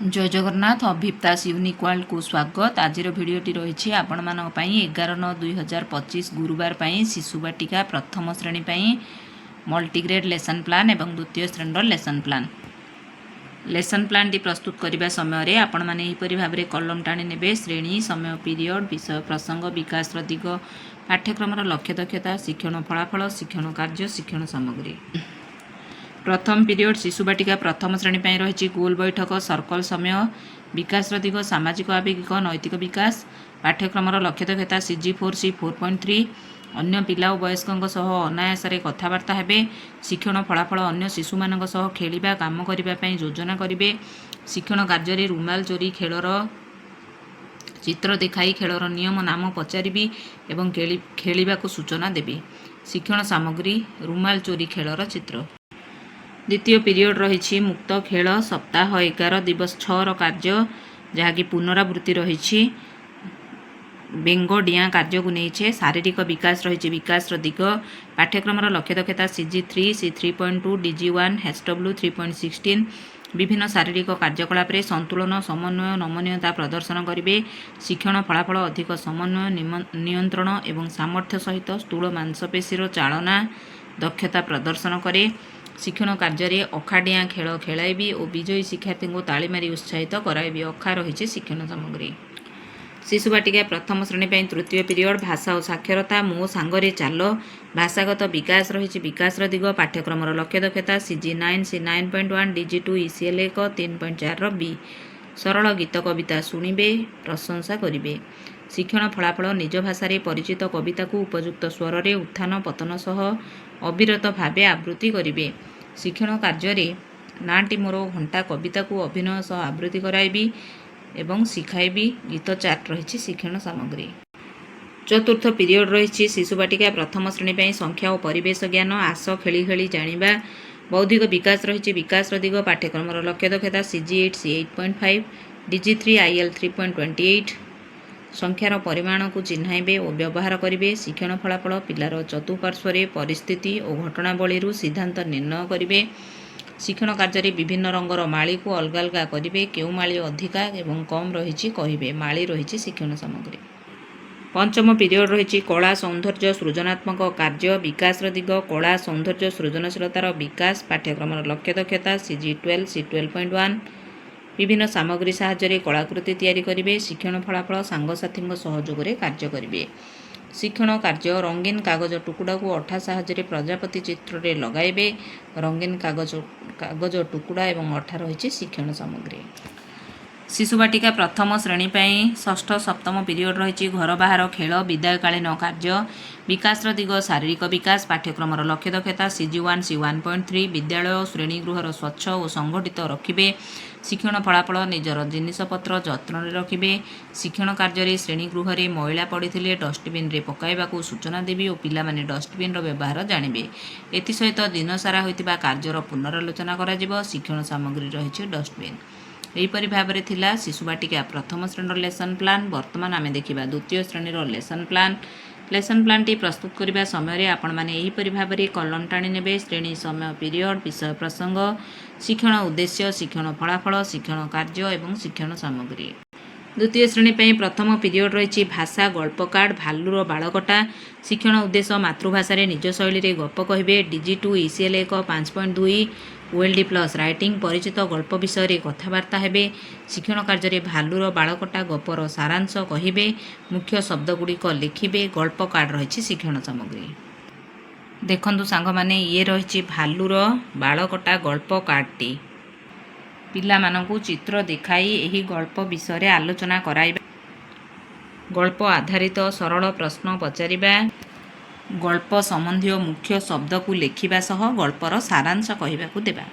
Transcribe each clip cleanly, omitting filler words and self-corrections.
जय Jagannath अभिप्तास unique world को स्वागत। आज भिडटी रही आपण मान 11/9/2025 गुरुवार शिशु बाटिका प्रथम श्रेणी मल्टीग्रेड लेसन प्लान एवं द्वितीय श्रेणी लेसन लेसन प्लान टी प्रस्तुत करने समय आपण मैंने यहपरी भाव में कलम टाणी ने श्रेणी समय पीरियड विषय प्रसंग विकास दिग पाठ्यक्रम लक्ष्य दक्षता शिक्षण फलाफल शिक्षण कार्य शिक्षण सामग्री। प्रथम पीरियड शिशु बाटिका प्रथम श्रेणी रही गोल बैठक सर्कल समय विकास दिग सामाजिक आवेगिक नैतिक विकास पाठ्यक्रम लक्ष्य दक्षता CG4C 4.3 अन्य पिला और वयस्कों सह अनायास कथबार्ता हेबे शिक्षण फलाफल अन्य शिशु मान खेलिबा काम करने योजना करेंगे शिक्षण कार्य रुमाल चोरी खेलर चित्र देखाई खेलर नियम नाम पचारि एवं खेलिबा सूचना देबे शिक्षण सामग्री रुमाल चोरी खेलर चित्र। द्वितीय पीरियड रही मुक्त खेल सप्ताह 11 दिवस 6 कार्य जहाँकि पुनरावृत्ति रही बेंग डिया कार्य को नहीं शारीरिक विकास रही विकास दिग पाठ्यक्रम लक्ष्य दक्षता CG3 C 3.2 DG1 HW 3.16 विभिन्न शारीरिक कार्यकलाप संतुलन समन्वय नमनीयता प्रदर्शन करेंगे शिक्षण फलाफल अधिक समन्वय नियंत्रण एवं सामर्थ्य सहित स्थूल मांसपेशीर चालना दक्षता प्रदर्शन करे शिक्षण कार्य अखाडिया खेल खेलाइबी और विजयी शिक्षार्थी को ताली मारी उत्साहित कराइबी अखा रही शिक्षण सामग्री। शिशु बाटिका प्रथम श्रेणी तृतीय पीरियड भाषा और साक्षरता मो सांगरे चाल भाषागत विकास रही विकास दिग पाठ्यक्रम लक्ष्य दक्षता CG9 C 9.1 DG2 ECL 1 3.4 B सरल गीत कविता शुणिबे प्रशंसा करेंगे शिक्षण फलाफल निज भाषा परिचित कविता को उपयुक्त स्वर में उत्थान पतन सह अविरत भाव आवृत्ति करेंगे शिक्षण कार्य नाटी मोर घंटा कविता को अभिनय सह आवृत्ति कराइबी एवं शिखाइबी गीत चार्ट रही शिक्षण सामग्री। चतुर्थ पीरियड रही शिशु बाटिका प्रथम श्रेणी संख्या और परिवेश ज्ञान आस खेली खेली जानिबा बौद्धिक विकास रही विकास दिग पाठ्यक्रम लक्ष्य दक्षता CG8 C 8.5 DG3 IL 3.28 संख्यार परिमाण को चिन्हाइबे और व्यवहार करेंगे शिक्षण फलाफल पिलार चतुपार्श्व परिस्थिति और घटनावली सिद्धांत निर्णय करेंगे शिक्षण कार्य विभिन्न रंगर माली को अलग अलग करेंगे क्यों माली अधिका एवं कम रही कहे माली रही शिक्षण सामग्री। पंचम पीरियड रही कला सौंदर्य सृजनात्मक कार्य विकास दिग कला सौंदर्य सृजनशीलतार विकास पाठ्यक्रम लक्ष्य दक्षता CG12 C 12.1 विभिन्न सामग्री साहाय्य कलाकृति तैयारी करेंगे शिक्षण फलाफल सांगसाथी सहयोग कार्य करेंगे शिक्षण कार्य रंगीन कागज टुकुड़ा को अठा साहाय्य प्रजापति चित्र रे लगाइबे रंगीन कागज टुकुड़ा एवं अठा रही शिक्षण सामग्री। शिशु बाटिका प्रथम श्रेणी षष्ठ सप्तम पीरियड रही घर बाहर खेल विदायकालीन कार्य विकास दिग शारीरिक विकास पाठ्यक्रम लक्ष्य दक्षता CG1 C 1.3 विद्यालय श्रेणीगृहर स्वच्छ और संगठित रखिबे शिक्षण फलाफल निजर जिनिसपत्र जत्न रखिबे शिक्षण कार्य श्रेणीगृह में मैला पड़े डस्टबिन रे पकाइबा सूचना देवी और पिला माने डस्टबिन व्यवहार जानिबे एसत दिन सारा होइतिबा कार्यर पुनरालोचना करा शिक्षण सामग्री रही डस्टबिन। यहीपरि भाव में थिला शिशु बाटिका प्रथम श्रेणी लेसन प्लान। वर्तमान आमे देखिबा द्वितीय श्रेणी लेसन प्लान टी प्रस्तुत करने समय आपण मैंने यहीपरि भाव में कलम टाणी ने श्रेणी समय पीरियड विषय प्रसंग शिक्षण उद्देश्य शिक्षण फलाफल शिक्षण कार्य एवं शिक्षण सामग्री। द्वितीय श्रेणी प्रथम पीरियड रही भाषा गल्प कार्ड भालुर बालकटा शिक्षण उद्देश्य मातृभाषा निज शैली गप कहे DG2 ECL 1 5.2 OLD plus writing परिचित गल्प विषय कथबार्ता हेबे शिक्षण कार्य भालुर बालकटा गपर सारांश कहे मुख्य शब्दगुड़िक लिखिबे गल्प कार्ड रही शिक्षण सामग्री। देखंतु सांग माने ये रही भालुर बालकटा गल्प कार्डटी पिला मानकु चित्र देखाई एही गल्प विषय आलोचना कराइबा गल्प आधारित सरल प्रश्न पचारिबा गल्प संबंधी मुख्य शब्द को लेखिबा सह गल्पर सारांश कहबाकू देबा।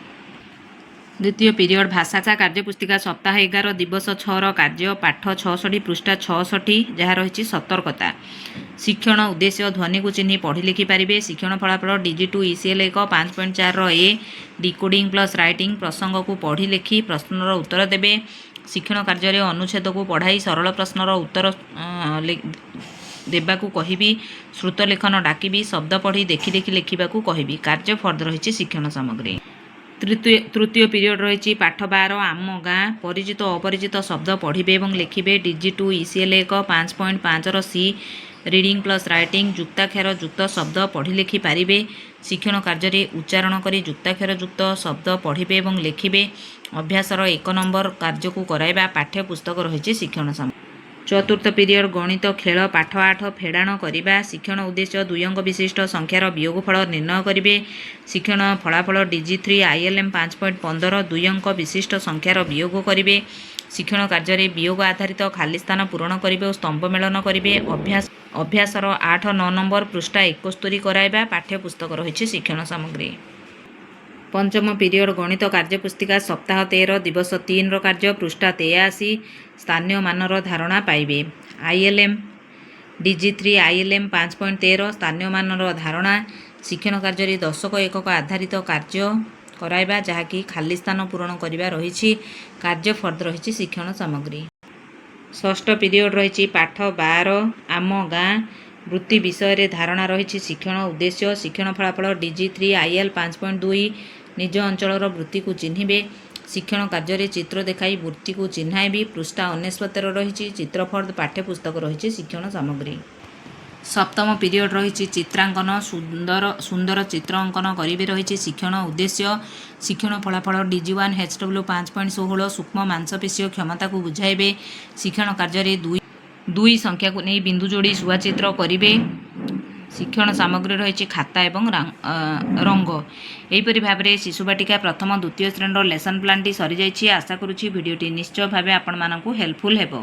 द्वितीय पीरियड भाषा कार्यपुस्तिका सप्ताह 11 दिवस 6 कार्य पाठ 66 पृष्ठा 66 जहाँ रही सतर्कता शिक्षण उद्देश्य ध्वनि को चिन्ह पढ़ी लिखि पारिबे शिक्षण फलाफल DG2 ECL 1 5.4 A decoding plus writing प्रसंग को पढ़ी लिखि प्रश्नर उत्तर देबे शिक्षण कार्य अनुच्छेद को पढ़ाई सरल प्रश्नर उत्तर देबाकू कहिबी श्रुत लेखन डाकिबी शब्द पढ़ी देखि देखि लिखिबाकू कहिबी कार्य फर्द रही शिक्षण सामग्री। ତୃତୀୟ ପିରିୟଡ଼ ରହିଛି ପାଠ 12 ଆମ ଗାଁ ପରିଚିତ ଅପରିଚିତ ଶବ୍ଦ ପଢ଼ିବେ ଏବଂ ଲେଖିବେ। DG2 ECL 1 5.5ର ସି ରିଡ଼ିଂ ପ୍ଲସ୍ ରାଇଟିଂ ଯୁକ୍ତାକ୍ଷର ଯୁକ୍ତ ଶବ୍ଦ ପଢ଼ି ଲେଖି ପାରିବେ। ଶିକ୍ଷଣ କାର୍ଯ୍ୟରେ ଉଚ୍ଚାରଣ କରି ଯୁକ୍ତାକ୍ଷର ଯୁକ୍ତ ଶବ୍ଦ ପଢ଼ିବେ ଏବଂ ଲେଖିବେ। ଅଭ୍ୟାସର 1 ନମ୍ବର କାର୍ଯ୍ୟକୁ କରାଇବା। ପାଠ୍ୟ ପୁସ୍ତକ ରହିଛି ଶିକ୍ଷଣ ସାମଗ୍ରୀ। ଚତୁର୍ଥ ପିରିୟଡ଼ ଗଣିତ ଖେଳ ପାଠ 8 ଫେଡ଼ାଣ କରିବା। ଶିକ୍ଷଣ ଉଦ୍ଦେଶ୍ୟ 2 ଅଙ୍କ ବିଶିଷ୍ଟ ସଂଖ୍ୟାର ବିୟୋଗଫଳ ନିର୍ଣ୍ଣୟ କରିବେ। ଶିକ୍ଷଣ ଫଳାଫଳ DG3 ILM 5.15 2 ଅଙ୍କ ବିଶିଷ୍ଟ ସଂଖ୍ୟାର ବିୟୋଗ କରିବେ। ଶିକ୍ଷଣ କାର୍ଯ୍ୟରେ ବିୟୋଗ ଆଧାରିତ ଖାଲି ସ୍ଥାନ ପୂରଣ କରିବେ ଓ ସ୍ତମ୍ଭ ମେଳନ କରିବେ। ଅଭ୍ୟାସର 8-9 ନମ୍ବର ପୃଷ୍ଠା 71 କରାଇବା। ପାଠ୍ୟ ପୁସ୍ତକ ରହିଛି ଶିକ୍ଷଣ ସାମଗ୍ରୀ। ପଞ୍ଚମ ପିରିୟଡ଼ ଗଣିତ କାର୍ଯ୍ୟପୁସ୍ତିକା ସପ୍ତାହ 13 ଦିବସ 3ର କାର୍ଯ୍ୟ ପୃଷ୍ଠା 83 ସ୍ଥାନୀୟ ମାନର ଧାରଣା ପାଇବେ। ILM DG3 ILM 5.13 ସ୍ଥାନୀୟ ମାନର ଧାରଣା। ଶିକ୍ଷଣ କାର୍ଯ୍ୟରେ ଦଶକ ଏକକ ଆଧାରିତ କାର୍ଯ୍ୟ କରାଇବା ଯାହାକି ଖାଲି ସ୍ଥାନ ପୂରଣ କରିବା ରହିଛି। କାର୍ଯ୍ୟ ଫର୍ଦ୍ଦ ରହିଛି ଶିକ୍ଷଣ ସାମଗ୍ରୀ। ଷଷ୍ଠ ପିରିୟଡ଼ ରହିଛି ପାଠ 12 ଆମ ଗାଁ ବୃତ୍ତି ବିଷୟରେ ଧାରଣା ରହିଛି। ଶିକ୍ଷଣ ଉଦ୍ଦେଶ୍ୟ ଶିକ୍ଷଣ ଫଳାଫଳ DG3 IL 5.2 ନିଜ ଅଞ୍ଚଳର ବୃତ୍ତିକୁ ଚିହ୍ନିବେ। ଶିକ୍ଷଣ କାର୍ଯ୍ୟରେ ଚିତ୍ର ଦେଖାଇ ବୃତ୍ତିକୁ ଚିହ୍ନାଇବି। ପୃଷ୍ଠା 69 ରହିଛି ଚିତ୍ର ଫର୍ଦ୍ଦ। ପାଠ୍ୟ ପୁସ୍ତକ ରହିଛି ଶିକ୍ଷଣ ସାମଗ୍ରୀ। ସପ୍ତମ ପିରିୟଡ଼ ରହିଛି ଚିତ୍ରାଙ୍କନ ସୁନ୍ଦର ଚିତ୍ର ଅଙ୍କନ କରିବେ ରହିଛି। ଶିକ୍ଷଣ ଉଦ୍ଦେଶ୍ୟ ଶିକ୍ଷଣ ଫଳାଫଳ DG1 HW 5.16 ସୂକ୍ଷ୍ମ ମାଂସପେଶୀୟ କ୍ଷମତାକୁ ବୁଝାଇବେ। ଶିକ୍ଷଣ କାର୍ଯ୍ୟରେ ଦୁଇ ସଂଖ୍ୟାକୁ ନେଇ ବିନ୍ଦୁ ଯୋଡ଼ି ଶୁଆଚିତ୍ର କରିବେ। ଶିକ୍ଷଣ ସାମଗ୍ରୀ ରହିଛି ଖାତା ଏବଂ ରଙ୍ଗ। ଏହିପରି ଭାବରେ ଶିଶୁବାଟିକା ପ୍ରଥମ ଦ୍ୱିତୀୟ ଶ୍ରେଣୀର ଲେସନ୍ ପ୍ଲାନ୍ଟି ସରିଯାଇଛି। ଆଶା କରୁଛି ଭିଡ଼ିଓଟି ନିଶ୍ଚୟ ଭାବେ ଆପଣମାନଙ୍କୁ ହେଲ୍ପଫୁଲ୍ ହେବ।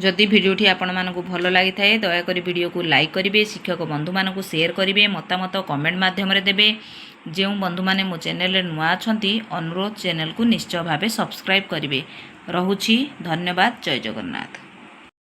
ଯଦି ଭିଡ଼ିଓଟି ଆପଣମାନଙ୍କୁ ଭଲ ଲାଗିଥାଏ ଦୟାକରି ଭିଡ଼ିଓକୁ ଲାଇକ୍ କରିବେ। ଶିକ୍ଷକ ବନ୍ଧୁମାନଙ୍କୁ ସେୟାର କରିବେ। ମତାମତ କମେଣ୍ଟ ମାଧ୍ୟମରେ ଦେବେ। ଯେଉଁ ବନ୍ଧୁମାନେ ମୋ ଚ୍ୟାନେଲରେ ନୂଆ ଅଛନ୍ତି ଅନୁରୋଧ ଚ୍ୟାନେଲକୁ ନିଶ୍ଚୟ ଭାବେ ସବସ୍କ୍ରାଇବ୍ କରିବେ। ରହୁଛି ଧନ୍ୟବାଦ। ଜୟ ଜଗନ୍ନାଥ।